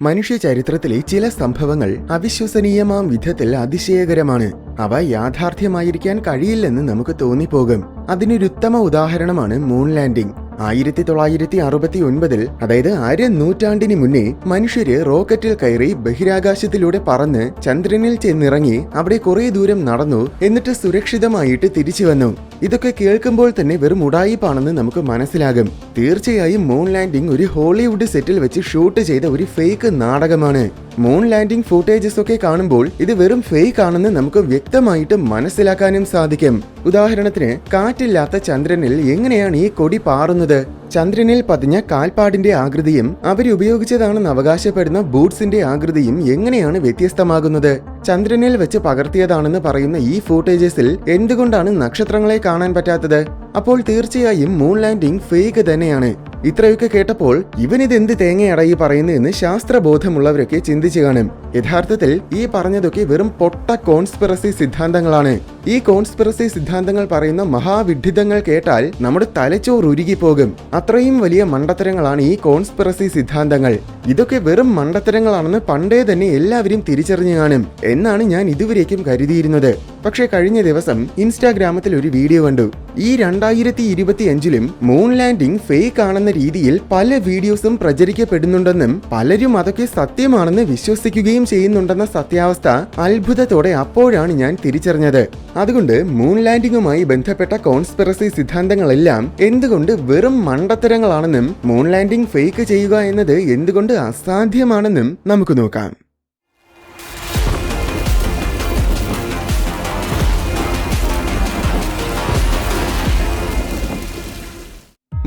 മനുഷ്യ ചരിത്രത്തിലെ ചില സംഭവങ്ങൾ അവിശ്വസനീയമാം വിധത്തിൽ അതിശയകരമാണ്. അവ യാഥാർത്ഥ്യമായിരിക്കാൻ കഴിയില്ലെന്ന് നമുക്ക് തോന്നിപ്പോകും. അതിനൊരുത്തമ ഉദാഹരണമാണ് മൂൺ ലാൻഡിംഗ്. 1969 അതായത് അരനൂറ്റാണ്ടിന് മുന്നേ മനുഷ്യര് റോക്കറ്റിൽ കയറി ബഹിരാകാശത്തിലൂടെ പറന്ന് ചന്ദ്രനിൽ ചെന്നിറങ്ങി അവിടെ കുറെ ദൂരം നടന്നു, എന്നിട്ട് സുരക്ഷിതമായിട്ട് തിരിച്ചു വന്നു. ഇതൊക്കെ കേൾക്കുമ്പോൾ തന്നെ വെറും ഉടായിപ്പാണെന്ന് നമുക്ക് മനസ്സിലാകും. തീർച്ചയായും മൂൺ ലാൻഡിംഗ് ഒരു ഹോളിവുഡ് സെറ്റിൽ വെച്ച് ഷൂട്ട് ചെയ്ത ഒരു ഫേക്ക് നാടകമാണ്. മൂൺ ലാൻഡിംഗ് ഫൂട്ടേജസ് ഒക്കെ കാണുമ്പോൾ ഇത് വെറും ഫേക്ക് ആണെന്ന് നമുക്ക് വ്യക്തമായിട്ട് മനസ്സിലാക്കാനും സാധിക്കും. ഉദാഹരണത്തിന്, കാറ്റില്ലാത്ത ചന്ദ്രനിൽ എങ്ങനെയാണ് ഈ കൊടി പാറുന്നത്? ചന്ദ്രനിൽ പതിഞ്ഞ കാൽപ്പാടിന്റെ ആകൃതിയും അവരുപയോഗിച്ചതാണെന്ന് അവകാശപ്പെടുന്ന ബൂട്ട്സിന്റെ ആകൃതിയും എങ്ങനെയാണ് വ്യത്യസ്തമാകുന്നത്? ചന്ദ്രനിൽ വെച്ച് പകർത്തിയതാണെന്ന് പറയുന്ന ഈ ഫൂട്ടേജസിൽ എന്തുകൊണ്ടാണ് നക്ഷത്രങ്ങളെ കാണാൻ പറ്റാത്തത്? അപ്പോൾ തീർച്ചയായും മൂൺ ലാൻഡിംഗ് ഫേക്ക് തന്നെയാണ്. ഇത്രയൊക്കെ കേട്ടപ്പോൾ ഇവനിതെന്ത് തേങ്ങയടയി പറയുന്നു എന്ന് ശാസ്ത്രബോധമുള്ളവരൊക്കെ ചിന്തിച്ചു കാണും. യഥാർത്ഥത്തിൽ ഈ പറഞ്ഞതൊക്കെ വെറും പൊട്ട കോൺസ്പിറസി സിദ്ധാന്തങ്ങളാണ്. ഈ കോൺസ്പിറസി സിദ്ധാന്തങ്ങൾ പറയുന്ന മഹാവിഡ്ഢിതങ്ങൾ കേട്ടാൽ നമ്മുടെ തലച്ചോറ് ഉരുകിപ്പോകും. അത്രയും വലിയ മണ്ടത്തരങ്ങളാണ് ഈ കോൺസ്പിറസി സിദ്ധാന്തങ്ങൾ. ഇതൊക്കെ വെറും മണ്ടത്തരങ്ങളാണെന്ന് പണ്ടേ തന്നെ എല്ലാവരും തിരിച്ചറിഞ്ഞു കാണും എന്നാണ് ഞാൻ ഇതുവരേക്കും കരുതിയിരുന്നത്. പക്ഷേ കഴിഞ്ഞ ദിവസം ഇൻസ്റ്റാഗ്രാമത്തിൽ ഒരു വീഡിയോ കണ്ടു. ഈ 2025 മൂൺ ലാൻഡിംഗ് ഫേക്ക് ആണെന്ന രീതിയിൽ പല വീഡിയോസും പ്രചരിക്കപ്പെടുന്നുണ്ടെന്നും പലരും അതൊക്കെ സത്യമാണെന്ന് വിശ്വസിക്കുകയും ചെയ്യുന്നുണ്ടെന്ന സത്യാവസ്ഥ അത്ഭുതത്തോടെ അപ്പോഴാണ് ഞാൻ തിരിച്ചറിഞ്ഞത്. അതുകൊണ്ട് മൂൺ ലാൻഡിംഗുമായി ബന്ധപ്പെട്ട കോൺസ്പിറസി സിദ്ധാന്തങ്ങളെല്ലാം എന്തുകൊണ്ട് വെറും മണ്ടത്തരങ്ങളാണെന്നും മൂൺ ലാൻഡിംഗ് ഫേക്ക് ചെയ്യുക എന്നത് എന്തുകൊണ്ട് അസാധ്യമാണെന്നും നമുക്ക് നോക്കാം.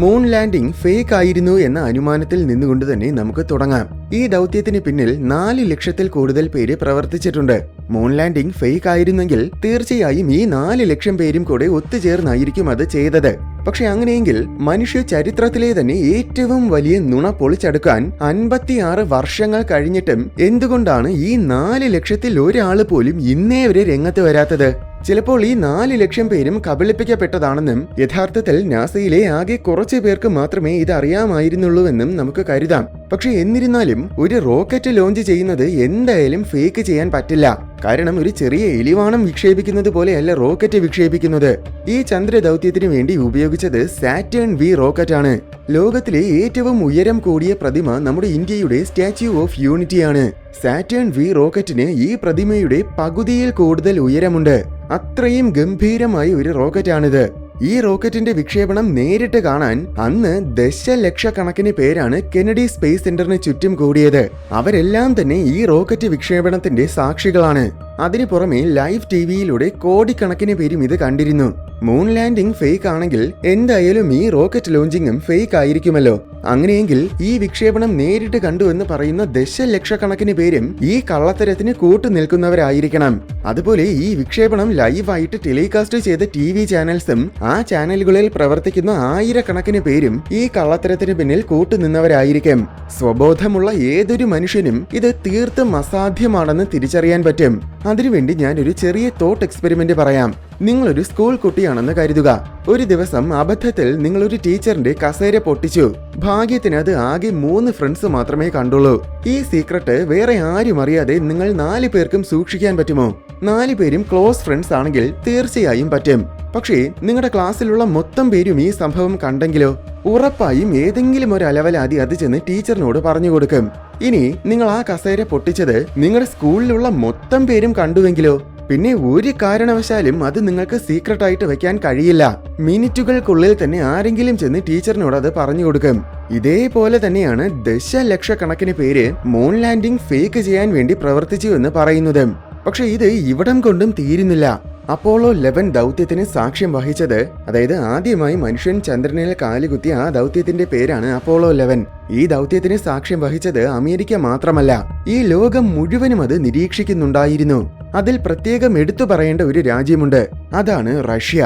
മൂൺ ലാൻഡിംഗ് ഫേക്ക് ആയിരുന്നു എന്ന അനുമാനത്തിൽ നിന്നുകൊണ്ട് തന്നെ നമുക്ക് തുടങ്ങാം. ഈ ദൗത്യത്തിന് പിന്നിൽ 4 ലക്ഷത്തിൽ കൂടുതൽ പേര് പ്രവർത്തിച്ചിട്ടുണ്ട്. മൂൺ ലാൻഡിംഗ് ഫേക്ക് ആയിരുന്നെങ്കിൽ തീർച്ചയായും ഈ 4 ലക്ഷം പേരും കൂടെ ഒത്തുചേർന്നായിരിക്കും അത് ചെയ്തത്. പക്ഷെ അങ്ങനെയെങ്കിൽ മനുഷ്യ ചരിത്രത്തിലെ തന്നെ ഏറ്റവും വലിയ നുണ പൊളിച്ചെടുക്കാൻ 56 വർഷങ്ങൾ കഴിഞ്ഞിട്ടും എന്തുകൊണ്ടാണ് ഈ 4 ലക്ഷത്തിൽ ഒരാൾ പോലും ഇന്നേ വരെ രംഗത്ത് വരാത്തത്? ചിലപ്പോൾ ഈ 4 ലക്ഷം പേരും കബളിപ്പിക്കപ്പെട്ടതാണെന്നും യഥാർത്ഥത്തിൽ നാസയിലെ ആകെ കുറച്ചു പേർക്ക് മാത്രമേ ഇത് അറിയാമായിരുന്നുള്ളൂവെന്നും നമുക്ക് കരുതാം. പക്ഷെ എന്നിരുന്നാലും ഒരു റോക്കറ്റ് ലോഞ്ച് ചെയ്യുന്നത് എന്തായാലും ഫേക്ക് ചെയ്യാൻ പറ്റില്ല. കാരണം ഒരു ചെറിയ എലിവാണം വിക്ഷേപിക്കുന്നത് പോലെയല്ല റോക്കറ്റ് വിക്ഷേപിക്കുന്നത്. ഈ ചന്ദ്ര ദൗത്യത്തിന് വേണ്ടി ഉപയോഗിച്ചത് സാറ്റേൺ V റോക്കറ്റാണ്. ലോകത്തിലെ ഏറ്റവും ഉയരം കൂടിയ പ്രതിമ നമ്മുടെ ഇന്ത്യയുടെ സ്റ്റാച്യു ഓഫ് യൂണിറ്റിയാണ്. സാറ്റേൺ V റോക്കറ്റിന് ഈ പ്രതിമയുടെ പകുതിയിൽ കൂടുതൽ ഉയരമുണ്ട്. അത്രയും ഗംഭീരമായ ഒരു റോക്കറ്റാണിത്. ഈ റോക്കറ്റിന്റെ വിക്ഷേപണം നേരിട്ട് കാണാൻ അന്ന് ദശലക്ഷക്കണക്കിന് പേരാണ് കെനഡി സ്പേസ് സെന്ററിന് ചുറ്റും കൂടിയത്. അവരെല്ലാം തന്നെ ഈ റോക്കറ്റ് വിക്ഷേപണത്തിന്റെ സാക്ഷികളാണ്. അതിനു പുറമെ ലൈവ് ടിവിയിലൂടെ കോടിക്കണക്കിന് പേരും ഇത് കണ്ടിരുന്നു. മൂൺ ലാൻഡിംഗ് ഫേക്ക് ആണെങ്കിൽ എന്തായാലും ഈ റോക്കറ്റ് ലോഞ്ചിങ്ങും ഫേക്ക് ആയിരിക്കുമല്ലോ. അങ്ങനെയെങ്കിൽ ഈ വിക്ഷേപണം നേരിട്ട് കണ്ടു എന്ന് പറയുന്ന ദശലക്ഷക്കണക്കിന് പേരും ഈ കള്ളത്തരത്തിന് കൂട്ടുനിൽക്കുന്നവരായിരിക്കണം. അതുപോലെ ഈ വിക്ഷേപണം ലൈവായിട്ട് ടെലികാസ്റ്റ് ചെയ്ത TV ചാനൽസും ആ ചാനലുകളിൽ പ്രവർത്തിക്കുന്ന ആയിരക്കണക്കിന് പേരും ഈ കള്ളത്തരത്തിന് പിന്നിൽ കൂട്ടുനിന്നവരായിരിക്കും. സ്വബോധമുള്ള ഏതൊരു മനുഷ്യനും ഇത് തീർത്തും അസാധ്യമാണെന്ന് തിരിച്ചറിയാൻ പറ്റും. അതിനുവേണ്ടി ഞാനൊരു ചെറിയ തോട്ട് എക്സ്പെരിമെന്റ് പറയാം. നിങ്ങളൊരു സ്കൂൾ കുട്ടിയാണെന്ന് കരുതുക. ഒരു ദിവസം അബദ്ധത്തിൽ നിങ്ങളൊരു ടീച്ചറിന്റെ കസേര പൊട്ടിച്ചു. ഭാഗ്യത്തിന് അത് ആകെ 3 ഫ്രണ്ട്സ് മാത്രമേ കണ്ടുള്ളൂ. ഈ സീക്രട്ട് വേറെ ആരും അറിയാതെ നിങ്ങൾ 4 പേർക്കും സൂക്ഷിക്കാൻ പറ്റുമോ? 4 പേരും ക്ലോസ് ഫ്രണ്ട്സ് ആണെങ്കിൽ തീർച്ചയായും പറ്റും. പക്ഷേ നിങ്ങളുടെ ക്ലാസ്സിലുള്ള മൊത്തം പേരും ഈ സംഭവം കണ്ടെങ്കിലോ? ഉറപ്പായും ഏതെങ്കിലും ഒരു അലവലാതി അത് ചെന്ന് ടീച്ചറിനോട് പറഞ്ഞു കൊടുക്കും. ഇനി നിങ്ങൾ ആ കസേര പൊട്ടിച്ചത് നിങ്ങളുടെ സ്കൂളിലുള്ള മൊത്തം പേരും കണ്ടുവെങ്കിലോ? പിന്നെ ഒരു കാരണവശാലും അത് നിങ്ങൾക്ക് സീക്രട്ടായിട്ട് വെക്കാൻ കഴിയില്ല. മിനിറ്റുകൾക്കുള്ളിൽ തന്നെ ആരെങ്കിലും ചെന്ന് ടീച്ചറിനോട് അത് പറഞ്ഞു കൊടുക്കും. ഇതേപോലെ തന്നെയാണ് ദശലക്ഷക്കണക്കിന് പേര് മൂൺ ലാൻഡിംഗ് ഫേക്ക് ചെയ്യാൻ വേണ്ടി പ്രവർത്തിച്ചു എന്ന് പറയുന്നത്. പക്ഷെ ഇത് ഇവിടം കൊണ്ടും തീരുന്നില്ല. അപ്പോളോ 11 ദൗത്യത്തിന് സാക്ഷ്യം വഹിച്ചത്, അതായത് ആദ്യമായി മനുഷ്യൻ ചന്ദ്രനിൽ കാലുകുത്തിയ ആ ദൗത്യത്തിന്റെ പേരാണ് അപ്പോളോ 11. ഈ ദൗത്യത്തിന് സാക്ഷ്യം വഹിച്ചത് അമേരിക്ക മാത്രമല്ല, ഈ ലോകം മുഴുവനും അത് നിരീക്ഷിക്കുന്നുണ്ടായിരുന്നു. അതിൽ പ്രത്യേകം എടുത്തു പറയേണ്ട ഒരു രാജ്യമുണ്ട്, അതാണ് റഷ്യ.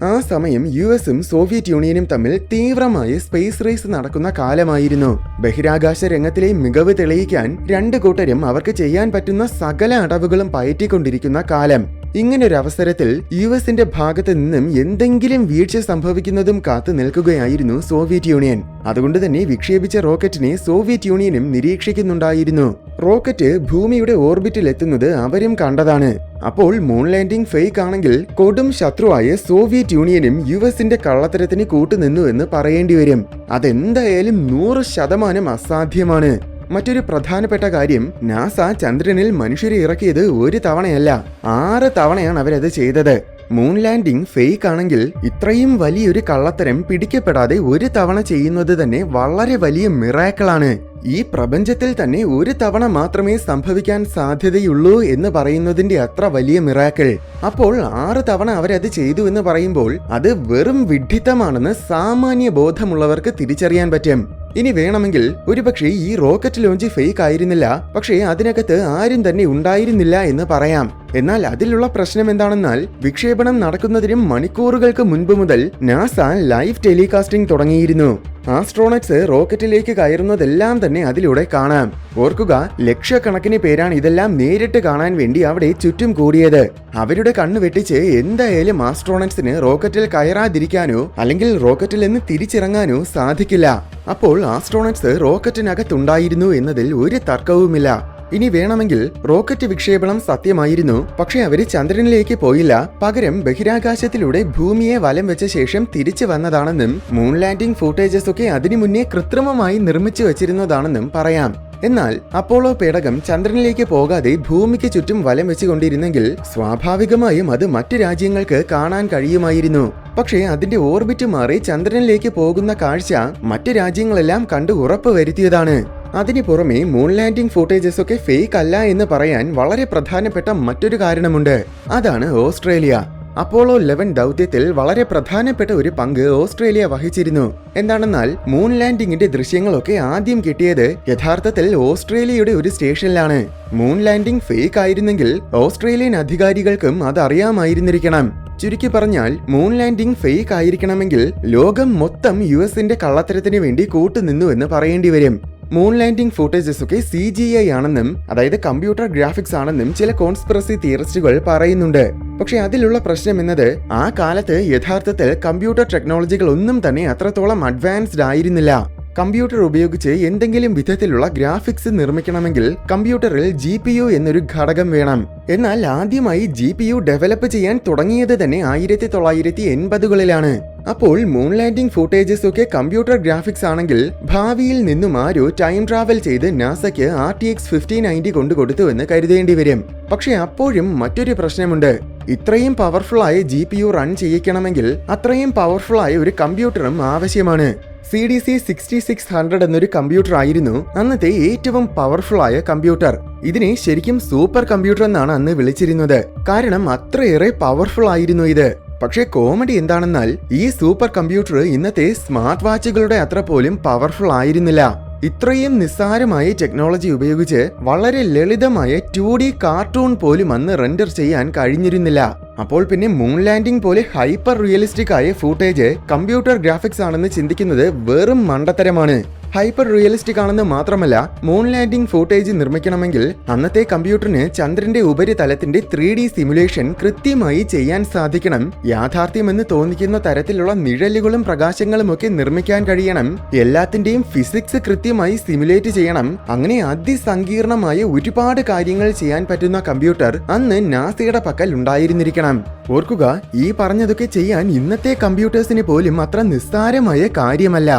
ആ സമയം US-ഉം സോവിയറ്റ് യൂണിയനും തമ്മിൽ തീവ്രമായ സ്പേസ് റേസ് നടക്കുന്ന കാലമായിരുന്നു. ബഹിരാകാശ രംഗത്തിലെ മികവ് തെളിയിക്കാൻ രണ്ടു കൂട്ടരും അവർക്ക് ചെയ്യാൻ പറ്റുന്ന സകല അടവുകളും പയറ്റിക്കൊണ്ടിരിക്കുന്ന കാലം. ഇങ്ങനൊരവസരത്തിൽ US-ന്റെ ഭാഗത്ത് നിന്നും എന്തെങ്കിലും വീഴ്ച സംഭവിക്കുന്നതും കാത്തു നിൽക്കുകയായിരുന്നു സോവിയറ്റ് യൂണിയൻ. അതുകൊണ്ട് തന്നെ വിക്ഷേപിച്ച റോക്കറ്റിനെ സോവിയറ്റ് യൂണിയനും നിരീക്ഷിക്കുന്നുണ്ടായിരുന്നു. റോക്കറ്റ് ഭൂമിയുടെ ഓർബിറ്റിൽ എത്തുന്നത് അവരും കണ്ടതാണ്. അപ്പോൾ മൂൺ ലാൻഡിംഗ് ഫേക്ക് ആണെങ്കിൽ കൊടും ശത്രുവായ സോവിയറ്റ് യൂണിയനും US-ന്റെ കള്ളത്തരത്തിന് കൂട്ടുനിന്നു എന്ന് പറയേണ്ടി വരും. അതെന്തായാലും 100% അസാധ്യമാണ്. മറ്റൊരു പ്രധാനപ്പെട്ട കാര്യം, നാസ ചന്ദ്രനിൽ മനുഷ്യരെ ഇറക്കിയത് ഒരു തവണയല്ല, 6 തവണയാണ് അവരത് ചെയ്തത്. മൂൺ ലാൻഡിംഗ് ഫേക്ക് ആണെങ്കിൽ ഇത്രയും വലിയൊരു കള്ളത്തരം പിടിക്കപ്പെടാതെ ഒരു തവണ ചെയ്യുന്നത് തന്നെ വളരെ വലിയ മിറാക്കിളാണ്. ഈ പ്രപഞ്ചത്തിൽ തന്നെ ഒരു തവണ മാത്രമേ സംഭവിക്കാൻ സാധ്യതയുള്ളൂ എന്ന് പറയുന്നതിന്റെ അത്ര വലിയ മിറാക്കിൾ. അപ്പോൾ 6 തവണ അവരത് ചെയ്തു എന്ന് പറയുമ്പോൾ അത് വെറും വിഡ്ഢിത്തമാണെന്ന് സാമാന്യ ബോധമുള്ളവർക്ക് തിരിച്ചറിയാൻ പറ്റും. ഇനി വേണമെങ്കിൽ ഒരുപക്ഷെ ഈ റോക്കറ്റ് ലോഞ്ച് ഫേക്ക് ആയിരുന്നില്ല, പക്ഷേ അതിനകത്ത് ആരും തന്നെ ഉണ്ടായിരുന്നില്ല എന്ന് പറയാം. എന്നാൽ അതിലുള്ള പ്രശ്നം എന്താണെന്നാൽ വിക്ഷേപണം നടക്കുന്നതിനും മണിക്കൂറുകൾക്ക് മുൻപ് മുതൽ നാസ ലൈവ് ടെലികാസ്റ്റിംഗ് തുടങ്ങിയിരുന്നു. ആസ്ട്രോണറ്റ്സ് റോക്കറ്റിലേക്ക് കയറുന്നതെല്ലാം തന്നെ അതിലൂടെ കാണാം. ഓർക്കുക, ലക്ഷക്കണക്കിന് പേരാണ് ഇതെല്ലാം നേരിട്ട് കാണാൻ വേണ്ടി അവിടെ ചുറ്റും കൂടിയത്. അവരുടെ കണ്ണ് വെട്ടിച്ച് എന്തായാലും ആസ്ട്രോണറ്റ്സിന് റോക്കറ്റിൽ കയറാതിരിക്കാനോ അല്ലെങ്കിൽ റോക്കറ്റിൽ നിന്ന് തിരിച്ചിറങ്ങാനോ സാധിക്കില്ല. അപ്പോൾ ആസ്ട്രോണറ്റ്സ് റോക്കറ്റിനകത്തുണ്ടായിരുന്നു എന്നതിൽ ഒരു തർക്കവുമില്ല. ഇനി വേണമെങ്കിൽ റോക്കറ്റ് വിക്ഷേപണം സത്യമായിരുന്നു, പക്ഷെ അവര് ചന്ദ്രനിലേക്ക് പോയില്ല, പകരം ബഹിരാകാശത്തിലൂടെ ഭൂമിയെ വലം വെച്ച ശേഷം തിരിച്ചു വന്നതാണെന്നും മൂൺ ലാൻഡിംഗ് ഫൂട്ടേജസ് ഒക്കെ അതിനു മുന്നേ കൃത്രിമമായി നിർമ്മിച്ചു വെച്ചിരുന്നതാണെന്നും പറയാം. എന്നാൽ അപ്പോളോ പേടകം ചന്ദ്രനിലേക്ക് പോകാതെ ഭൂമിക്ക് ചുറ്റും വലം വെച്ചുകൊണ്ടിരുന്നെങ്കിൽ സ്വാഭാവികമായും അത് മറ്റു രാജ്യങ്ങൾക്ക് കാണാൻ കഴിയുമായിരുന്നു. പക്ഷേ അതിന്റെ ഓർബിറ്റ് മാറി ചന്ദ്രനിലേക്ക് പോകുന്ന കാഴ്ച മറ്റു രാജ്യങ്ങളെല്ലാം കണ്ടു ഉറപ്പ് വരുത്തിയതാണ്. അതിനു പുറമെ മൂൺ ലാൻഡിംഗ് ഫൂട്ടേജസ് ഒക്കെ ഫേക്ക് അല്ല എന്ന് പറയാൻ വളരെ പ്രധാനപ്പെട്ട മറ്റൊരു കാരണമുണ്ട്. അതാണ് ഓസ്ട്രേലിയ. അപ്പോളോ 11 ദൗത്യത്തിൽ വളരെ പ്രധാനപ്പെട്ട ഒരു പങ്ക് ഓസ്ട്രേലിയ വഹിച്ചിരുന്നു. എന്താണെന്നാൽ മൂൺ ലാൻഡിംഗിന്റെ ദൃശ്യങ്ങളൊക്കെ ആദ്യം കിട്ടിയത് യഥാർത്ഥത്തിൽ ഓസ്ട്രേലിയയുടെ ഒരു സ്റ്റേഷനിലാണ്. മൂൺ ലാൻഡിംഗ് ഫേക്ക് ആയിരുന്നെങ്കിൽ ഓസ്ട്രേലിയൻ അധികാരികൾക്കും അത് അറിയാമായിരുന്നിരിക്കണം. ചുരുക്കി പറഞ്ഞാൽ മൂൺ ലാൻഡിംഗ് ഫേക്ക് ആയിരിക്കണമെങ്കിൽ ലോകം മൊത്തം US-ന്റെ കള്ളത്തരത്തിന് വേണ്ടി കൂട്ടുനിന്നു എന്ന് പറയേണ്ടി വരും. മൂൺ ലാൻഡിംഗ് ഫൂട്ടേജസ് ഒക്കെ CGI ആണെന്നും, അതായത് കമ്പ്യൂട്ടർ ഗ്രാഫിക്സ് ആണെന്നും ചില കോൺസ്പിറസി തിയറിസ്റ്റുകൾ പറയുന്നുണ്ട്. പക്ഷെ അതിലുള്ള പ്രശ്നം എന്നത് ആ കാലത്ത് യഥാർത്ഥത്തിൽ കമ്പ്യൂട്ടർ ടെക്നോളജികൾ ഒന്നും തന്നെ അത്രത്തോളം അഡ്വാൻസ്ഡ് ആയിരുന്നില്ല. കമ്പ്യൂട്ടർ ഉപയോഗിച്ച് എന്തെങ്കിലും വിധത്തിലുള്ള ഗ്രാഫിക്സ് നിർമ്മിക്കണമെങ്കിൽ കമ്പ്യൂട്ടറിൽ GPU എന്നൊരു ഘടകം വേണം. എന്നാൽ ആദ്യമായി GPU ഡെവലപ്പ് ചെയ്യാൻ തുടങ്ങിയത് തന്നെ 1980കളിലാണ്. അപ്പോൾ മൂൺ ലാൻഡിംഗ് ഫൂട്ടേജസ് ഒക്കെ കമ്പ്യൂട്ടർ ഗ്രാഫിക്സ് ആണെങ്കിൽ ഭാവിയിൽ നിന്നും ആരോ ടൈം ട്രാവൽ ചെയ്ത് നാസയ്ക്ക് RTX 5090 കൊണ്ടുകൊടുത്തു എന്ന് കരുതേണ്ടി വരും. പക്ഷെ അപ്പോഴും മറ്റൊരു പ്രശ്നമുണ്ട്. ഇത്രയും പവർഫുൾ ആയ GPU റൺ ചെയ്യിക്കണമെങ്കിൽ അത്രയും പവർഫുൾ ആയ ഒരു കമ്പ്യൂട്ടറും ആവശ്യമാണ്. CDC 6600 എന്നൊരു കമ്പ്യൂട്ടർ ആയിരുന്നു അന്നത്തെ ഏറ്റവും പവർഫുൾ ആയ കമ്പ്യൂട്ടർ. ഇതിനെ ശരിക്കും സൂപ്പർ കമ്പ്യൂട്ടർ എന്നാണ് അന്ന് വിളിച്ചിരുന്നത്, കാരണം അത്രയേറെ പവർഫുൾ ആയിരുന്നു ഇത്. പക്ഷേ കോമഡി എന്താണെന്നാൽ ഈ സൂപ്പർ കമ്പ്യൂട്ടർ ഇന്നത്തെ സ്മാർട്ട് വാച്ചുകളുടെ അത്ര പോലും പവർഫുൾ ആയിരുന്നില്ല. ഇത്രയും നിസ്സാരമായ ടെക്നോളജി ഉപയോഗിച്ച് വളരെ ലളിതമായ 2D കാർട്ടൂൺ പോലും അന്ന് റെൻഡർ ചെയ്യാൻ കഴിഞ്ഞിരുന്നില്ല. അപ്പോൾ പിന്നെ മൂൺ ലാൻഡിംഗ് പോലെ ഹൈപ്പർ റിയലിസ്റ്റിക് ആയ ഫൂട്ടേജ് കമ്പ്യൂട്ടർ ഗ്രാഫിക്സ് ആണെന്ന് ചിന്തിക്കുന്നത് വെറും മണ്ടത്തരമാണ്. ഹൈപ്പർ റിയലിസ്റ്റിക് ആണെന്ന് മാത്രമല്ല, മൂൺ ലാൻഡിംഗ് ഫൂട്ടേജ് നിർമ്മിക്കണമെങ്കിൽ അന്നത്തെ കമ്പ്യൂട്ടറിന് ചന്ദ്രന്റെ ഉപരിതലത്തിന്റെ 3D സിമുലേഷൻ കൃത്യമായി ചെയ്യാൻ സാധിക്കണം. യാഥാർത്ഥ്യമെന്ന് തോന്നിക്കുന്ന തരത്തിലുള്ള നിഴലുകളും പ്രകാശങ്ങളും ഒക്കെ നിർമ്മിക്കാൻ കഴിയണം. എല്ലാത്തിന്റെയും ഫിസിക്സ് കൃത്യമായി സിമുലേറ്റ് ചെയ്യണം. അങ്ങനെ അതിസങ്കീർണമായ ഒരുപാട് കാര്യങ്ങൾ ചെയ്യാൻ പറ്റുന്ന കമ്പ്യൂട്ടർ അന്ന് നാസയുടെ പക്കൽ ഉണ്ടായിരുന്നിരിക്കണം. ഓർക്കുക, ഈ പറഞ്ഞതൊക്കെ ചെയ്യാൻ ഇന്നത്തെ കമ്പ്യൂട്ടേഴ്സിന് പോലും അത്ര നിസ്സാരമായ കാര്യമല്ല.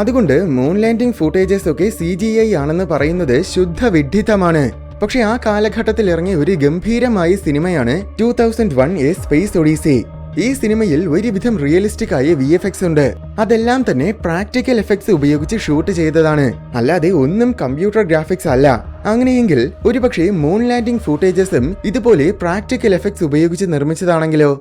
അതുകൊണ്ട് മൂൺ ലാൻഡിംഗ് ഫൂട്ടേജസ് ഒക്കെ CGI ആണെന്ന് പറയുന്നത് ശുദ്ധ വിഡ്ഢിത്തമാണ്. പക്ഷെ ആ കാലഘട്ടത്തിൽ ഇറങ്ങിയ ഒരു ഗംഭീരമായ സിനിമയാണ് 2001 എ സ്പേസ് ഒഡീസി. ഈ സിനിമയിൽ ഒരുവിധം റിയലിസ്റ്റിക് ആയ VFX ഉണ്ട്. അതെല്ലാം തന്നെ പ്രാക്ടിക്കൽ എഫക്ട്സ് ഉപയോഗിച്ച് ഷൂട്ട് ചെയ്തതാണ്, അല്ലാതെ ഒന്നും കമ്പ്യൂട്ടർ ഗ്രാഫിക്സ് അല്ല. അങ്ങനെയെങ്കിൽ ഒരുപക്ഷെ മൂൺ ലാൻഡിംഗ് ഫൂട്ടേജസും ഇതുപോലെ പ്രാക്ടിക്കൽ എഫക്ട്സ് ഉപയോഗിച്ച് നിർമ്മിച്ചതാണെങ്കിലോ?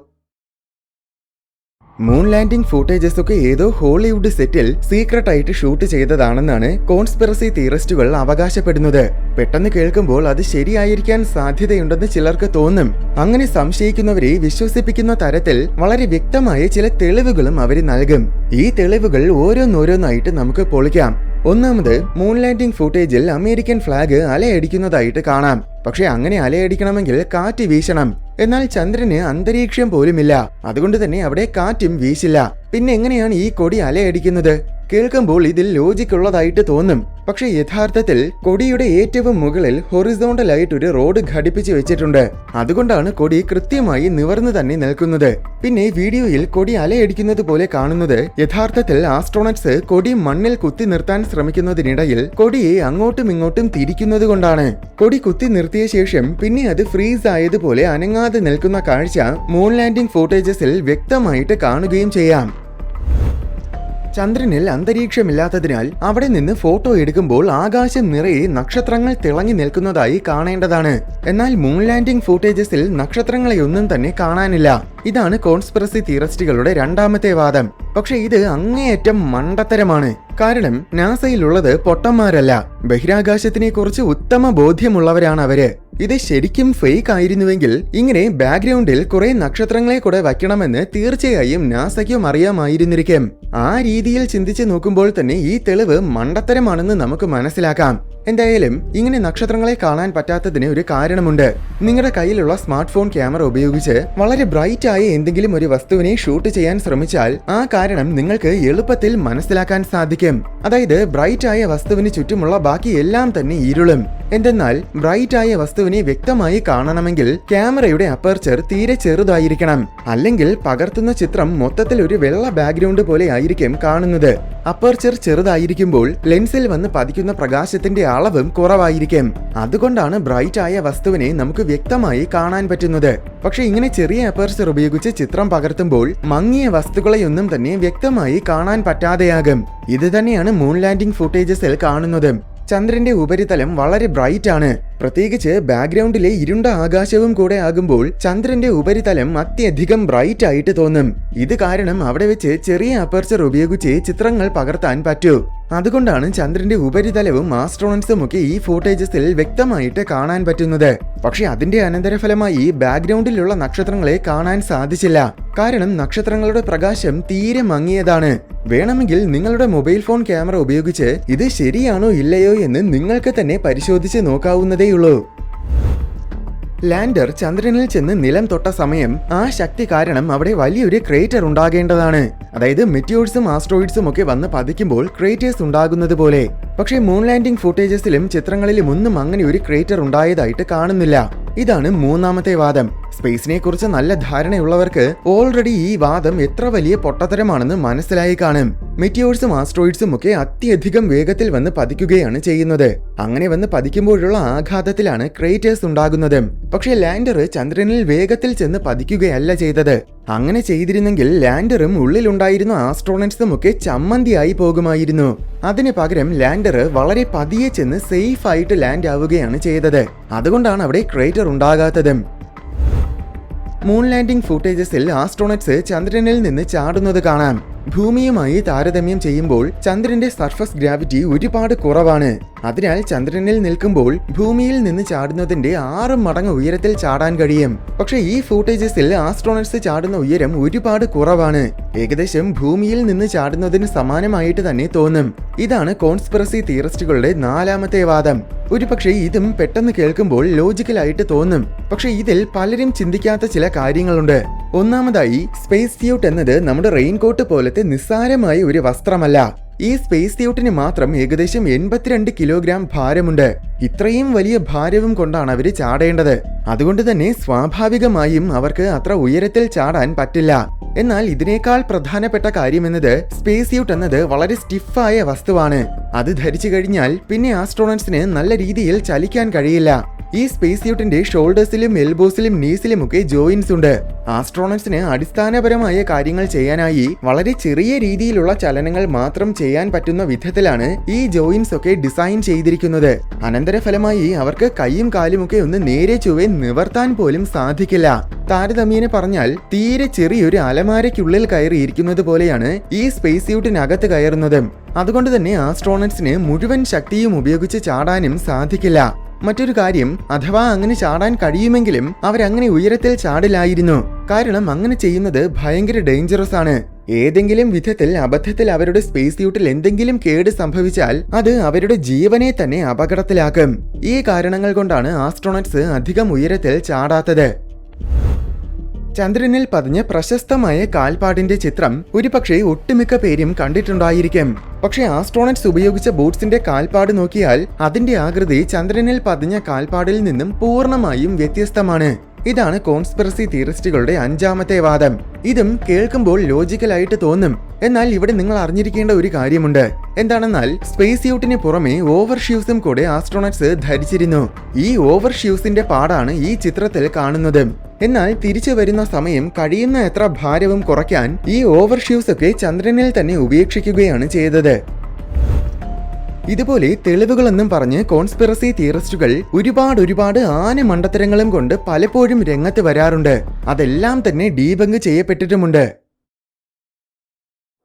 മൂൺ ലാൻഡിംഗ് ഫൂട്ടേജസ് ഒക്കെ ഏതോ ഹോളിവുഡ് സെറ്റിൽ സീക്രട്ട് ആയിട്ട് ഷൂട്ട് ചെയ്തതാണെന്നാണ് കോൺസ്പിറസി തിയറിസ്റ്റുകൾ അവകാശപ്പെടുന്നത്. പെട്ടെന്ന് കേൾക്കുമ്പോൾ അത് ശരിയായിരിക്കാൻ സാധ്യതയുണ്ടെന്ന് ചിലർക്ക് തോന്നും. അങ്ങനെ സംശയിക്കുന്നവരെ വിശ്വസിപ്പിക്കുന്ന തരത്തിൽ വളരെ വ്യക്തമായ ചില തെളിവുകളും അവർ നൽകും. ഈ തെളിവുകൾ ഓരോന്നോരോന്നായിട്ട് നമുക്ക് പൊളിക്കാം. ഒന്നാമത്, മൂൺ ലാൻഡിംഗ് ഫൂട്ടേജിൽ അമേരിക്കൻ ഫ്ലാഗ് അലയടിക്കുന്നതായിട്ട് കാണാം. പക്ഷെ അങ്ങനെ അലയടിക്കണമെങ്കിൽ കാറ്റ് വീശണം. എന്നാൽ ചന്ദ്രന് അന്തരീക്ഷം പോലുമില്ല. അതുകൊണ്ട് തന്നെ അവിടെ കാറ്റും വീശില്ല. പിന്നെ എങ്ങനെയാണ് ഈ കൊടി അലയടിക്കുന്നത്? കേൾക്കുമ്പോൾ ഇതിൽ ലോജിക് ഉള്ളതായിട്ട് തോന്നും. പക്ഷെ യഥാർത്ഥത്തിൽ കൊടിയുടെ ഏറ്റവും മുകളിൽ ഹൊറിസോണ്ടലായിട്ട് ഒരു റോഡ് ഘടിപ്പിച്ചു വെച്ചിട്ടുണ്ട്. അതുകൊണ്ടാണ് കൊടി കൃത്യമായി നിവർന്നു തന്നെ നിൽക്കുന്നത്. പിന്നെ വീഡിയോയിൽ കൊടി അലയടിക്കുന്നത് പോലെ കാണുന്നത് യഥാർത്ഥത്തിൽ ആസ്ട്രോണറ്റ്സ് കൊടി മണ്ണിൽ കുത്തി നിർത്താൻ ശ്രമിക്കുന്നതിനിടയിൽ കൊടിയെ അങ്ങോട്ടും ഇങ്ങോട്ടും തിരിക്കുന്നത് കൊണ്ടാണ്. കൊടി കുത്തി നിർത്തിയ ശേഷം പിന്നെ അത് ഫ്രീസ് ആയതുപോലെ അനങ്ങാതെ നിൽക്കുന്ന കാഴ്ച മൂൺ ലാൻഡിംഗ് ഫൂട്ടേജസിൽ വ്യക്തമായിട്ട് കാണുകയും ചെയ്യാം. ചന്ദ്രനിൽ അന്തരീക്ഷമില്ലാത്തതിനാൽ അവിടെ നിന്ന് ഫോട്ടോ എടുക്കുമ്പോൾ ആകാശം നിറയെ നക്ഷത്രങ്ങൾ തിളങ്ങി നിൽക്കുന്നതായി കാണേണ്ടതാണ്. എന്നാൽ മൂൺ ലാൻഡിംഗ് ഫൂട്ടേജസിൽ നക്ഷത്രങ്ങളെയൊന്നും തന്നെ കാണാനില്ല. ഇതാണ് കോൺസ്പിറസി തിയറിസ്റ്റുകളുടെ രണ്ടാമത്തെ വാദം. പക്ഷെ ഇത് അങ്ങേയറ്റം മണ്ടത്തരമാണ്. കാരണം നാസയിലുള്ളത് പൊട്ടന്മാരല്ല, ബഹിരാകാശത്തിനെ കുറിച്ച് ഉത്തമ ബോധ്യമുള്ളവരാണ് അവര്. ഇത് ശരിക്കും ഫേക്ക് ആയിരുന്നുവെങ്കിൽ ഇങ്ങനെ ബാക്ക്ഗ്രൗണ്ടിൽ കുറെ നക്ഷത്രങ്ങളെ കൂടെ വയ്ക്കണമെന്ന് തീർച്ചയായും നാസയ്ക്കും അറിയാമായിരുന്നിരിക്കും. ആ രീതിയിൽ ചിന്തിച്ച് നോക്കുമ്പോൾ തന്നെ ഈ തെളിവ് മണ്ടത്തരമാണെന്ന് നമുക്ക് മനസ്സിലാക്കാം. എന്തായാലും ഇങ്ങനെ നക്ഷത്രങ്ങളെ കാണാൻ പറ്റാത്തതിന് ഒരു കാരണമുണ്ട്. നിങ്ങളുടെ കയ്യിലുള്ള സ്മാർട്ട് ഫോൺ ക്യാമറ ഉപയോഗിച്ച് വളരെ ബ്രൈറ്റ് ആയ എന്തെങ്കിലും ഒരു വസ്തുവിനെ ഷൂട്ട് ചെയ്യാൻ ശ്രമിച്ചാൽ ആ കാരണം നിങ്ങൾക്ക് എളുപ്പത്തിൽ മനസ്സിലാക്കാൻ സാധിക്കും. അതായത് ബ്രൈറ്റ് ആയ വസ്തുവിന് ചുറ്റുമുള്ള ബാക്കി എല്ലാം തന്നെ ഇരുളും. എന്തെന്നാൽ ബ്രൈറ്റ് ആയ വസ്തുവിനെ വ്യക്തമായി കാണണമെങ്കിൽ ക്യാമറയുടെ അപ്പർച്ചർ തീരെ ചെറുതായിരിക്കണം. അല്ലെങ്കിൽ പകർത്തുന്ന ചിത്രം മൊത്തത്തിൽ ഒരു വെള്ള ബാക്ക്ഗ്രൗണ്ട് പോലെ ആയിരിക്കും കാണുന്നത്. അപ്പർച്ചർ ചെറുതായിരിക്കുമ്പോൾ ലെൻസിൽ വന്ന് പതിക്കുന്ന പ്രകാശത്തിന്റെ അളവും കുറവായിരിക്കും. അതുകൊണ്ടാണ് ബ്രൈറ്റ് ആയ വസ്തുവിനെ നമുക്ക് വ്യക്തമായി കാണാൻ പറ്റുന്നത്. പക്ഷെ ഇങ്ങനെ ചെറിയ അപ്പർച്ചർ ഉപയോഗിച്ച് ചിത്രം പകർത്തുമ്പോൾ മങ്ങിയ വസ്തുക്കളെയൊന്നും തന്നെ വ്യക്തമായി കാണാൻ പറ്റാതെയാകും. ഇത് തന്നെയാണ് മൂൺ ലാൻഡിംഗ് ഫൂട്ടേജസിൽ കാണുന്നത്. ചന്ദ്രന്റെ ഉപരിതലം വളരെ ബ്രൈറ്റ് ആണ്. പ്രത്യേകിച്ച് ബാക്ക്ഗ്രൗണ്ടിലെ ഇരുണ്ട ആകാശവും കൂടെ ആകുമ്പോൾ ചന്ദ്രന്റെ ഉപരിതലം അത്യധികം ബ്രൈറ്റ് ആയിട്ട് തോന്നും. ഇത് കാരണം അവിടെ വെച്ച് ചെറിയ അപ്പർച്ചർ ഉപയോഗിച്ച് ചിത്രങ്ങൾ പകർത്താൻ പറ്റൂ. അതുകൊണ്ടാണ് ചന്ദ്രന്റെ ഉപരിതലവും ആസ്ട്രോണറ്റ്സും ഒക്കെ ഈ ഫൂട്ടേജസിൽ വ്യക്തമായിട്ട് കാണാൻ പറ്റുന്നത്. പക്ഷെ അതിന്റെ അനന്തരഫലമായി ബാക്ക്ഗ്രൗണ്ടിലുള്ള നക്ഷത്രങ്ങളെ കാണാൻ സാധിച്ചില്ല. കാരണം നക്ഷത്രങ്ങളുടെ പ്രകാശം തീരെ മങ്ങിയതാണ്. വേണമെങ്കിൽ നിങ്ങളുടെ മൊബൈൽ ഫോൺ ക്യാമറ ഉപയോഗിച്ച് ഇത് ശരിയാണോ ഇല്ലയോ എന്ന് നിങ്ങൾക്ക് തന്നെ പരിശോധിച്ച് നോക്കാവുന്നതേയുള്ളൂ. ലാൻഡർ ചന്ദ്രനിൽ ചെന്ന് നിലം തൊട്ട സമയം ആ ശക്തി കാരണം അവിടെ വലിയൊരു ക്രേറ്റർ ഉണ്ടാകേണ്ടതാണ്. അതായത് മെറ്റിയോഴ്സും ആസ്ട്രോയിഡ്സും ഒക്കെ വന്ന് പതിക്കുമ്പോൾ ക്രേറ്റേഴ്സ് ഉണ്ടാകുന്നത് പോലെ. പക്ഷേ മൂൺ ലാൻഡിംഗ് ഫൂട്ടേജസിലും ചിത്രങ്ങളിലും ഒന്നും അങ്ങനെ ഒരു ക്രേറ്റർ ഉണ്ടായതായിട്ട് കാണുന്നില്ല. ഇതാണ് മൂന്നാമത്തെ വാദം. സ്പേസിനെ കുറിച്ച് നല്ല ധാരണയുള്ളവർക്ക് ഓൾറെഡി ഈ വാദം എത്ര വലിയ പൊട്ടത്തരമാണെന്ന് മനസ്സിലായി കാണും. മെറ്റിയോഴ്സും ആസ്ട്രോയിഡ്സും ഒക്കെ അത്യധികം വേഗത്തിൽ വന്ന് പതിക്കുകയാണ് ചെയ്യുന്നത്. അങ്ങനെ വന്ന് പതിക്കുമ്പോഴുള്ള ആഘാതത്തിലാണ് ക്രേറ്റേഴ്സ് ഉണ്ടാകുന്നത്. പക്ഷേ ലാൻഡർ ചന്ദ്രനിൽ വേഗത്തിൽ ചെന്ന് പതിക്കുകയല്ല ചെയ്തത്. അങ്ങനെ ചെയ്തിരുന്നെങ്കിൽ ലാൻഡറും ഉള്ളിലുണ്ടായിരുന്ന ആസ്ട്രോണറ്റ്സും ഒക്കെ ചമ്മന്തിയായി പോകുമായിരുന്നു. അതിന് പകരം ലാൻഡർ വളരെ പതിയെ ചെന്ന് സേഫ് ആയിട്ട് ലാൻഡ് ആവുകയാണ് ചെയ്തത്. അതുകൊണ്ടാണ് അവിടെ ക്രേറ്റർ ഉണ്ടാകാത്തത്. മൂൺ ലാൻഡിംഗ് ഫൂട്ടേജസിൽ ആസ്ട്രോണറ്റ്സ് ചന്ദ്രനിൽ നിന്ന് ചാടുന്നത് കാണാം. ഭൂമിയുമായി താരതമ്യം ചെയ്യുമ്പോൾ ചന്ദ്രന്റെ സർഫസ് ഗ്രാവിറ്റി ഒരുപാട് കുറവാണ്. അതിനാൽ ചന്ദ്രനിൽ നിൽക്കുമ്പോൾ ഭൂമിയിൽ നിന്ന് ചാടുന്നതിന്റെ 6 മടങ്ങ് ഉയരത്തിൽ ചാടാൻ കഴിയും. പക്ഷെ ഈ ഫൂട്ടേജസിൽ ആസ്ട്രോണറ്റ്സ് ചാടുന്ന ഉയരം ഒരുപാട് കുറവാണ്. ഏകദേശം ഭൂമിയിൽ നിന്ന് ചാടുന്നതിന് സമാനമായിട്ട് തന്നെ തോന്നും. ഇതാണ് കോൺസ്പിറസി തിയറിസ്റ്റുകളുടെ നാലാമത്തെ വാദം. ഒരുപക്ഷെ ഇതും പെട്ടെന്ന് കേൾക്കുമ്പോൾ ലോജിക്കലായിട്ട് തോന്നും. പക്ഷെ ഇതിൽ പലരും ചിന്തിക്കാത്ത ചില കാര്യങ്ങളുണ്ട്. ഒന്നാമതായി, സ്പേസ് സ്യൂട്ട് എന്നത് നമ്മുടെ റെയിൻകോട്ട് പോലത്തെ നിസ്സാരമായ ഒരു വസ്ത്രമല്ല. ഈ സ്പേസ് സ്യൂട്ടിന് മാത്രം ഏകദേശം 82 കിലോഗ്രാം ഭാരമുണ്ട്. ഇത്രയും വലിയ ഭാരവും കൊണ്ടാണ് അവര് ചാടേണ്ടത്. അതുകൊണ്ട് തന്നെ സ്വാഭാവികമായും അവർക്ക് അത്ര ഉയരത്തിൽ ചാടാൻ പറ്റില്ല. എന്നാൽ ഇതിനേക്കാൾ പ്രധാനപ്പെട്ട കാര്യമെന്നത് സ്പേസ് സ്യൂട്ട് എന്നത് വളരെ സ്റ്റിഫായ വസ്തുവാണ്. അത് ധരിച്ചു കഴിഞ്ഞാൽ പിന്നെ ആസ്ട്രോണറ്റ്സിന് നല്ല രീതിയിൽ ചലിക്കാൻ കഴിയില്ല. ഈ സ്പേസ് സ്യൂട്ടിന്റെ ഷോൾഡേഴ്സിലും എൽബോസിലും നീസിലും ഒക്കെ ജോയിൻസ് ഉണ്ട്. ആസ്ട്രോണറ്റ്സിന് അടിസ്ഥാനപരമായ കാര്യങ്ങൾ ചെയ്യാനായി വളരെ ചെറിയ രീതിയിലുള്ള ചലനങ്ങൾ മാത്രം ചെയ്യാൻ പറ്റുന്ന വിധത്തിലാണ് ഈ ജോയിൻസ് ഒക്കെ ഡിസൈൻ ചെയ്തിരിക്കുന്നത്. അനന്തരഫലമായി അവർക്ക് കൈയും കാലുമൊക്കെ ഒന്ന് നേരെ ചൊവ്വെ നിവർത്താൻ പോലും സാധിക്കില്ല. താരതമ്യേന പറഞ്ഞാൽ തീരെ ചെറിയൊരു അലമാരയ്ക്കുള്ളിൽ കയറിയിരിക്കുന്നത് പോലെയാണ് ഈ സ്പേസ് സ്യൂട്ടിനകത്ത് കയറുന്നത്. അതുകൊണ്ട് തന്നെ ആസ്ട്രോണറ്റ്സിന് മുഴുവൻ ശക്തിയും ഉപയോഗിച്ച് ചാടാനും സാധിക്കില്ല. മറ്റൊരു കാര്യം, അഥവാ അങ്ങനെ ചാടാൻ കഴിയുമെങ്കിലും അവരങ്ങനെ ഉയരത്തിൽ ചാടില്ലായിരുന്നു. കാരണം അങ്ങനെ ചെയ്യുന്നത് ഭയങ്കര ഡേഞ്ചറസ് ആണ്. ഏതെങ്കിലും വിധത്തിൽ അബദ്ധത്തിൽ അവരുടെ സ്പേസ് സ്യൂട്ടിൽ എന്തെങ്കിലും കേട് സംഭവിച്ചാൽ അത് അവരുടെ ജീവനെ തന്നെ അപകടത്തിലാക്കും. ഈ കാരണങ്ങൾ കൊണ്ടാണ് ആസ്ട്രോണറ്റ്സ് അധികം ഉയരത്തിൽ ചാടാത്തത്. ചന്ദ്രനിൽ പതിഞ്ഞ പ്രശസ്തമായ കാൽപ്പാടിന്റെ ചിത്രം ഒരുപക്ഷെ ഒട്ടുമിക്ക പേരും കണ്ടിട്ടുണ്ടായിരിക്കും. പക്ഷേ ആസ്ട്രോണറ്റ്സ് ഉപയോഗിച്ച ബൂട്ട്സിന്റെ കാൽപ്പാട് നോക്കിയാൽ അതിന്റെ ആകൃതി ചന്ദ്രനിൽ പതിഞ്ഞ കാൽപ്പാടിൽ നിന്നും പൂർണ്ണമായും വ്യത്യസ്തമാണ്. ഇതാണ് കോൺസ്പിറസി തിയറിസ്റ്റുകളുടെ 5ാമത്തെ വാദം. ഇതും കേൾക്കുമ്പോൾ ലോജിക്കലായിട്ട് തോന്നും. എന്നാൽ ഇവിടെ നിങ്ങൾ അറിഞ്ഞിരിക്കേണ്ട ഒരു കാര്യമുണ്ട്. എന്താണെന്നാൽ സ്പേസ് സ്യൂട്ടിന് പുറമെ ഓവർ ഷ്യൂസും കൂടെ ആസ്ട്രോണറ്റ്സ് ധരിച്ചിരുന്നു. ഈ ഓവർ ഷ്യൂസിന്റെ പാടാണ് ഈ ചിത്രത്തിൽ കാണുന്നത്. എന്നാൽ തിരിച്ചു വരുന്ന സമയം കഴിയുന്ന എത്ര ഭാരവും കുറയ്ക്കാൻ ഈ ഓവർ ഷ്യൂസ് ഒക്കെ ചന്ദ്രനിൽ തന്നെ ഉപേക്ഷിക്കുകയാണ് ചെയ്തത്. ഇതുപോലെ തെളിവുകളെന്നും പറഞ്ഞ് കോൺസ്പിറസി തിയറിസ്റ്റുകൾ ഒരുപാട് ആന മണ്ടത്തരങ്ങളും കൊണ്ട് പലപ്പോഴും രംഗത്ത് വരാറുണ്ട്. അതെല്ലാം തന്നെ ഡീബങ്ക് ചെയ്യപ്പെട്ടിട്ടുമുണ്ട്.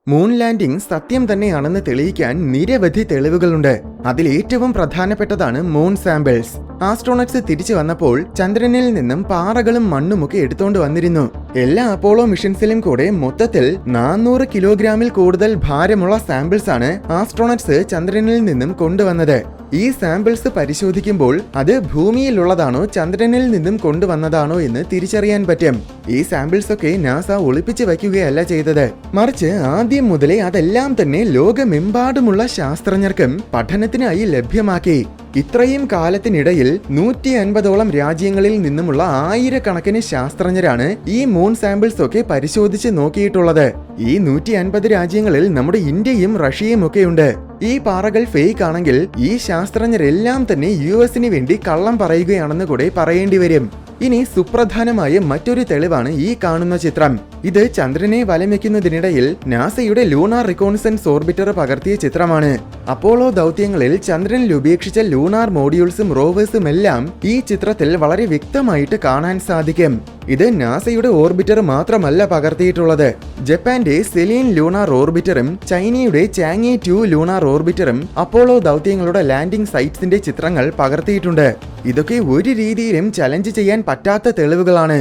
മൂൺ ലാൻഡിംഗ് സത്യം തന്നെയാണെന്ന് തെളിയിക്കാൻ നിരവധി തെളിവുകളുണ്ട്. അതിലേറ്റവും പ്രധാനപ്പെട്ടതാണ് മൂൺ സാമ്പിൾസ്. ആസ്ട്രോണറ്റ്സ് തിരിച്ചു വന്നപ്പോൾ ചന്ദ്രനിൽ നിന്നും പാറകളും മണ്ണുമൊക്കെ എടുത്തോണ്ട് വന്നിരുന്നു. എല്ലാ അപ്പോളോ മിഷൻസിലും കൂടെ മൊത്തത്തിൽ 400 കിലോഗ്രാമിൽ കൂടുതൽ ഭാരമുള്ള സാമ്പിൾസ് ആണ് ആസ്ട്രോണറ്റ്സ് ചന്ദ്രനിൽ നിന്നും കൊണ്ടുവന്നത്. ഈ സാമ്പിൾസ് പരിശോധിക്കുമ്പോൾ അത് ഭൂമിയിലുള്ളതാണോ ചന്ദ്രനിൽ നിന്നും കൊണ്ടുവന്നതാണോ എന്ന് തിരിച്ചറിയാൻ പറ്റും. ഈ സാമ്പിൾസ് ഒക്കെ നാസ ഒളിപ്പിച്ചു വയ്ക്കുകയല്ല ചെയ്തത്. മറിച്ച് ആദ്യം മുതലേ അതെല്ലാം തന്നെ ലോകമെമ്പാടുമുള്ള ശാസ്ത്രജ്ഞർക്കും പഠനത്തിനായി ലഭ്യമാക്കി. ഇത്രയും കാലത്തിനിടയിൽ 150ഓളം രാജ്യങ്ങളിൽ നിന്നുമുള്ള ആയിരക്കണക്കിന് ശാസ്ത്രജ്ഞരാണ് ഈ മൂൺ സാമ്പിൾസ് ഒക്കെ പരിശോധിച്ച് നോക്കിയിട്ടുള്ളത്. ഈ 150 രാജ്യങ്ങളിൽ നമ്മുടെ ഇന്ത്യയും റഷ്യയും ഒക്കെയുണ്ട്. ഈ പാറകൾ ഫേക്ക് ആണെങ്കിൽ ഈ ശാസ്ത്രജ്ഞരെല്ലാം തന്നെ US വേണ്ടി കള്ളം പറയുകയാണെന്ന് കൂടെ പറയേണ്ടി വരും. ഇനി സുപ്രധാനമായ മറ്റൊരു തെളിവാണ് ഈ കാണുന്ന ചിത്രം. ഇത് ചന്ദ്രനെ വലം വയ്ക്കുന്നതിനിടയിൽ നാസയുടെ ലൂണാർ റിക്കോണസൻസ് ഓർബിറ്റർ പകർത്തിയ ചിത്രമാണ്. അപ്പോളോ ദൗത്യങ്ങളിൽ ചന്ദ്രനിൽ ഉപേക്ഷിച്ച ലൂണാർ മോഡ്യൂൾസും റോവേഴ്സും എല്ലാം ഈ ചിത്രത്തിൽ വളരെ വ്യക്തമായിട്ട് കാണാൻ സാധിക്കും. ഇത് നാസയുടെ ഓർബിറ്റർ മാത്രമല്ല പകർത്തിയിട്ടുള്ളത്. ജപ്പാന്റെ സെലീൻ ലൂണാർ ഓർബിറ്ററും ചൈനയുടെ ചാങ്യെ 2 ലൂണാർ ഓർബിറ്ററും അപ്പോളോ ദൗത്യങ്ങളുടെ ലാൻഡിംഗ് സൈറ്റ്സിന്റെ ചിത്രങ്ങൾ പകർത്തിയിട്ടുണ്ട്. ഇതൊക്കെ ഒരു രീതിയിലും ചലഞ്ച് ചെയ്യാൻ പറ്റാത്ത തെളിവുകളാണ്.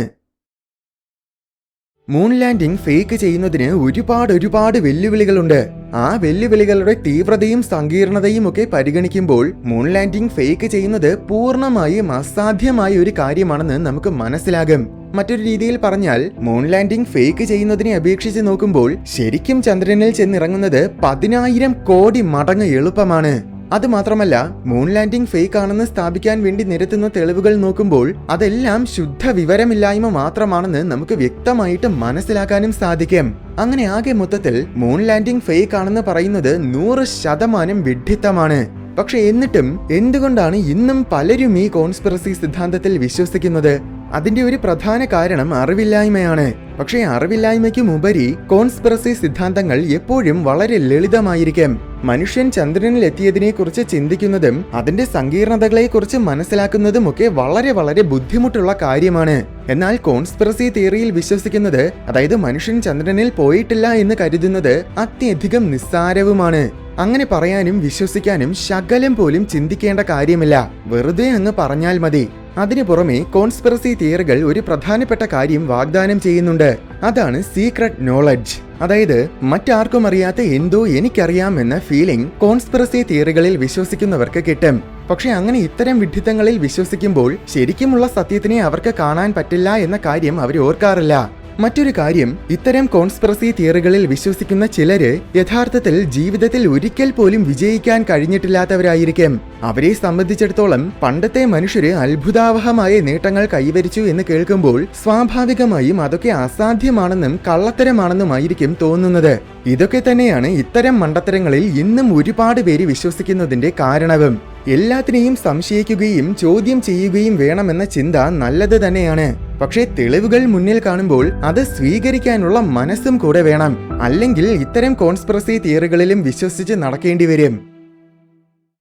മൂൺ ലാൻഡിംഗ് ഫേക്ക് ചെയ്യുന്നതിന് ഒരുപാട് വെല്ലുവിളികളുണ്ട്. ആ വെല്ലുവിളികളുടെ തീവ്രതയും സങ്കീർണതയും ഒക്കെ പരിഗണിക്കുമ്പോൾ മൂൺ ലാൻഡിംഗ് ഫേക്ക് ചെയ്യുന്നത് പൂർണ്ണമായും അസാധ്യമായ ഒരു കാര്യമാണെന്ന് നമുക്ക് മനസ്സിലാകും. മറ്റൊരു രീതിയിൽ പറഞ്ഞാൽ മൂൺ ലാൻഡിംഗ് ഫേക്ക് ചെയ്യുന്നതിനെ അപേക്ഷിച്ച് നോക്കുമ്പോൾ ശരിക്കും ചന്ദ്രനിൽ ചെന്നിറങ്ങുന്നത് 10,000 കോടി മടങ്ങ് എളുപ്പമാണ്. അതുമാത്രമല്ല, മൂൺ ലാൻഡിംഗ് ഫേക്ക് ആണെന്ന് സ്ഥാപിക്കാൻ വേണ്ടി നിരത്തുന്ന തെളിവുകൾ നോക്കുമ്പോൾ അതെല്ലാം ശുദ്ധ വിവരമില്ലായ്മ മാത്രമാണെന്ന് നമുക്ക് വ്യക്തമായിട്ട് മനസ്സിലാക്കാനും സാധിക്കും. അങ്ങനെ ആകെ മൊത്തത്തിൽ മൂൺ ലാൻഡിംഗ് ഫേക്ക് ആണെന്ന് പറയുന്നത് 100% വിഡ്ഢിത്തമാണ്. പക്ഷെ എന്നിട്ടും എന്തുകൊണ്ടാണ് ഇന്നും പലരും ഈ കോൺസ്പിറസി സിദ്ധാന്തത്തിൽ വിശ്വസിക്കുന്നത്? അതിന്റെ ഒരു പ്രധാന കാരണം അറിവില്ലായ്മയാണ്. പക്ഷേ അറിവില്ലായ്മയ്ക്കുമുപരി കോൺസ്പിറസി സിദ്ധാന്തങ്ങൾ എപ്പോഴും വളരെ ലളിതമായിരിക്കും. മനുഷ്യൻ ചന്ദ്രനിൽ എത്തിയതിനെ കുറിച്ച് ചിന്തിക്കുന്നതും അതിന്റെ സങ്കീർണതകളെക്കുറിച്ച് മനസ്സിലാക്കുന്നതും ഒക്കെ വളരെ ബുദ്ധിമുട്ടുള്ള കാര്യമാണ്. എന്നാൽ കോൺസ്പിറസി തിയറിയിൽ വിശ്വസിക്കുന്നത്, അതായത് മനുഷ്യൻ ചന്ദ്രനിൽ പോയിട്ടില്ല എന്ന് കരുതുന്നത് അത്യധികം നിസ്സാരവുമാണ്. അങ്ങനെ പറയാനും വിശ്വസിക്കാനും ശകലം പോലും ചിന്തിക്കേണ്ട കാര്യമില്ല. വെറുതെ അങ്ങ് പറഞ്ഞാൽ മതി. അതിനു പുറമെ കോൺസ്പിറസി തിയറികൾ ഒരു പ്രധാനപ്പെട്ട കാര്യം വാഗ്ദാനം ചെയ്യുന്നുണ്ട്. അതാണ് സീക്രട്ട് നോളജ്. അതായത് മറ്റാർക്കും അറിയാത്ത എന്തോ എനിക്കറിയാം എന്ന ഫീലിംഗ് കോൺസ്പിറസി തിയറികളിൽ വിശ്വസിക്കുന്നവർക്ക് കിട്ടും. പക്ഷെ അങ്ങനെ ഇത്തരം വിഡ്ഢിത്തങ്ങളിൽ വിശ്വസിക്കുമ്പോൾ ശരിക്കുമുള്ള സത്യത്തിനെ അവർക്ക് കാണാൻ പറ്റില്ല എന്ന കാര്യം അവർ ഓർക്കാറില്ല. മറ്റൊരു കാര്യം, ഇത്തരം കോൺസ്പിറസി തിയറികളിൽ വിശ്വസിക്കുന്ന ചിലര് യഥാർത്ഥത്തിൽ ജീവിതത്തിൽ ഒരിക്കൽ പോലും വിജയിക്കാൻ കഴിഞ്ഞിട്ടില്ലാത്തവരായിരിക്കും. അവരെ സംബന്ധിച്ചിടത്തോളം പണ്ടത്തെ മനുഷ്യര് അത്ഭുതാവഹമായ നേട്ടങ്ങൾ കൈവരിച്ചു എന്ന് കേൾക്കുമ്പോൾ സ്വാഭാവികമായും അതൊക്കെ അസാധ്യമാണെന്നും കള്ളത്തരമാണെന്നുമായിരിക്കും തോന്നുന്നത്. ഇതൊക്കെ തന്നെയാണ് ഇത്തരം മണ്ടത്തരങ്ങളിൽ ഇന്നും ഒരുപാട് പേര് വിശ്വസിക്കുന്നതിന്റെ കാരണവും. എല്ലാത്തിനെയും സംശയിക്കുകയും ചോദ്യം ചെയ്യുകയും വേണമെന്ന ചിന്ത നല്ലത് തന്നെയാണ്. പക്ഷേ തെളിവുകൾ മുന്നിൽ കാണുമ്പോൾ അത് സ്വീകരിക്കാനുള്ള മനസ്സും കൂടെ വേണം. അല്ലെങ്കിൽ ഇത്തരം കോൺസ്പിറസി തിയറികളിലും വിശ്വസിച്ച് നടക്കേണ്ടി വരും.